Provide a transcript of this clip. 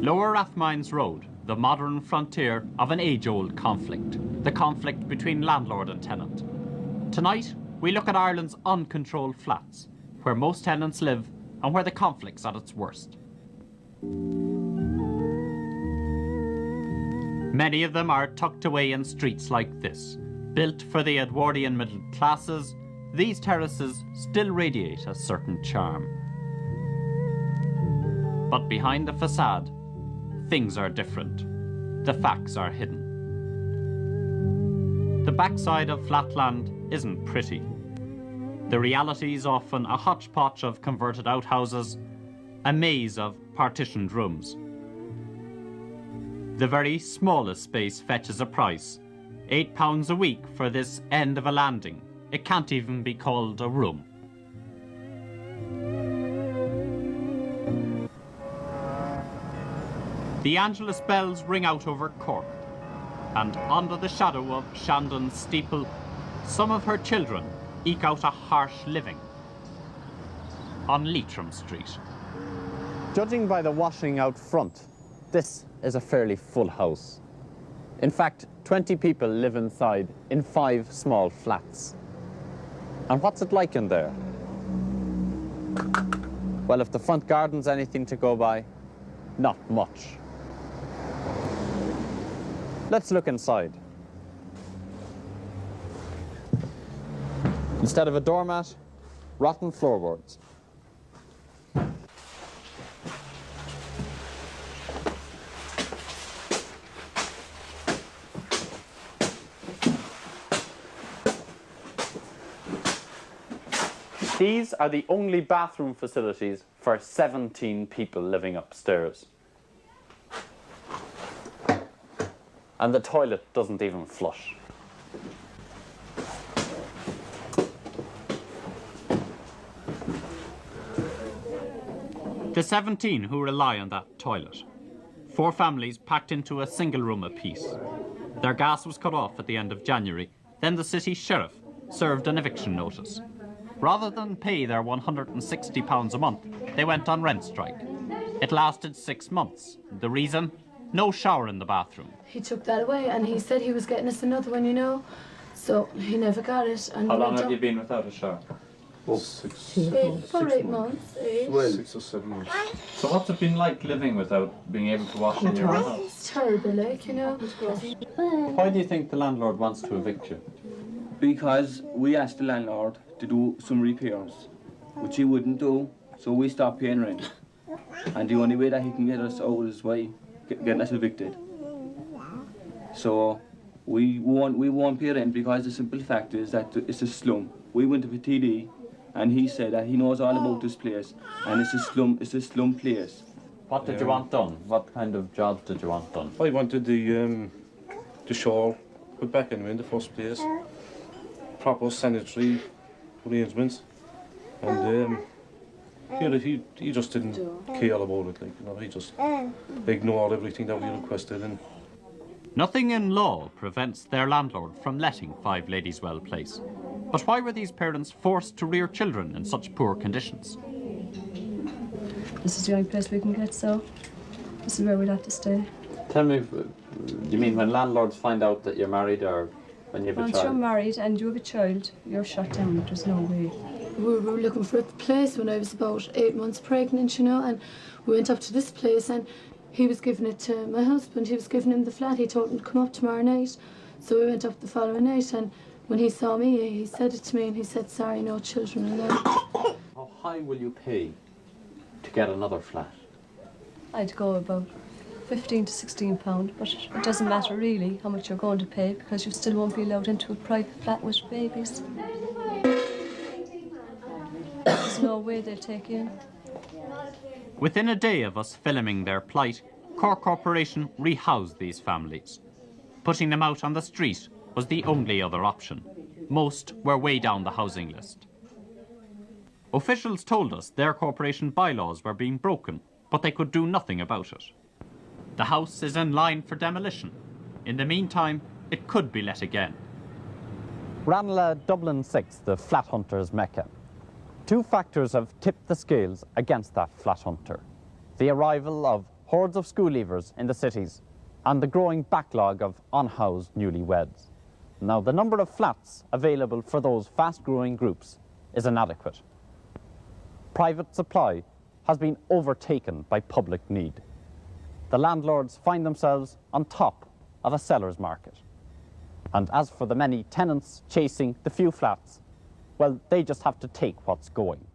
Lower Rathmines Road, the modern frontier of an age-old conflict, the conflict between landlord and tenant. Tonight, we look at Ireland's uncontrolled flats, where most tenants live and where the conflict's at its worst. Many of them are tucked away in streets like this. Built for the Edwardian middle classes, these terraces still radiate a certain charm. But behind the facade, things are different. The facts are hidden. The backside of Flatland isn't pretty. The reality is often a hodgepodge of converted outhouses, a maze of partitioned rooms. The very smallest space fetches a price, £8 a week for this end of a landing. It can't even be called a room. The Angelus bells ring out over Cork, and under the shadow of Shandon's steeple, some of her children eke out a harsh living on Leitrim Street. Judging by the washing out front, this is a fairly full house. In fact, 20 people live inside in 5 small flats. And what's it like in there? Well, if the front garden's anything to go by, not much. Let's look inside. Instead of a doormat, rotten floorboards. These are the only bathroom facilities for 17 people living upstairs. And the toilet doesn't even flush. The 17 who rely on that toilet. 4 families packed into a single room apiece. Their gas was cut off at the end of January. Then the city sheriff served an eviction notice. Rather than pay their £160 a month, they went on rent strike. It lasted 6 months. The reason? No shower in the bathroom. He took that away and he said he was getting us another one, you know. So he never got it. And how long have you been without a shower? Oh, for 8 months. 8. Well, 6 or 7 months. So what's it been like living without being able to wash in your own house? It's terrible, like, you know. Why do you think the landlord wants to evict you? Because we asked the landlord to do some repairs, which he wouldn't do, so we stopped paying rent. And the only way that he can get us out is by getting us evicted. So we won't pay rent because the simple fact is that it's a slum. We went to the TD and he said that he knows all about this place and it's a slum place. What did you want done? What kind of jobs did you want done? I wanted the shawl put back in the first place, proper sanitary arrangements, and he just didn't care about it, like, you know, he just ignored everything that we requested. And Nothing in law prevents their landlord from letting 5 Ladyswell Place. But why were these parents forced to rear children in such poor conditions? This is the only place we can get, so this is where we'd have to stay. Tell me, do you mean when landlords find out that you're married or when you have a Once child? you're married and you have a child, you're shut down. There's no way. We were looking for a place when I was about 8 months pregnant, you know, and we went up to this place and he was giving it to my husband. He was giving him the flat. He told him to come up tomorrow night. So we went up the following night, and when he saw me, he said it to me and he said, sorry, no children allowed. How high will you pay to get another flat? I'd go about £15 to £16, but it doesn't matter really how much you're going to pay because you still won't be allowed into a private flat with babies. There's no way they'll take you in. Within a day of us filming their plight, Cork Corporation rehoused these families. Putting them out on the street was the only other option. Most were way down the housing list. Officials told us their corporation bylaws were being broken, but they could do nothing about it. The house is in line for demolition. In the meantime, it could be let again. Ranelagh, Dublin 6, the flat hunter's mecca. 2 factors have tipped the scales against that flat hunter. The arrival of hordes of school leavers in the cities, and the growing backlog of unhoused newlyweds. Now, the number of flats available for those fast-growing groups is inadequate. Private supply has been overtaken by public need. The landlords find themselves on top of a seller's market. And as for the many tenants chasing the few flats, well, they just have to take what's going.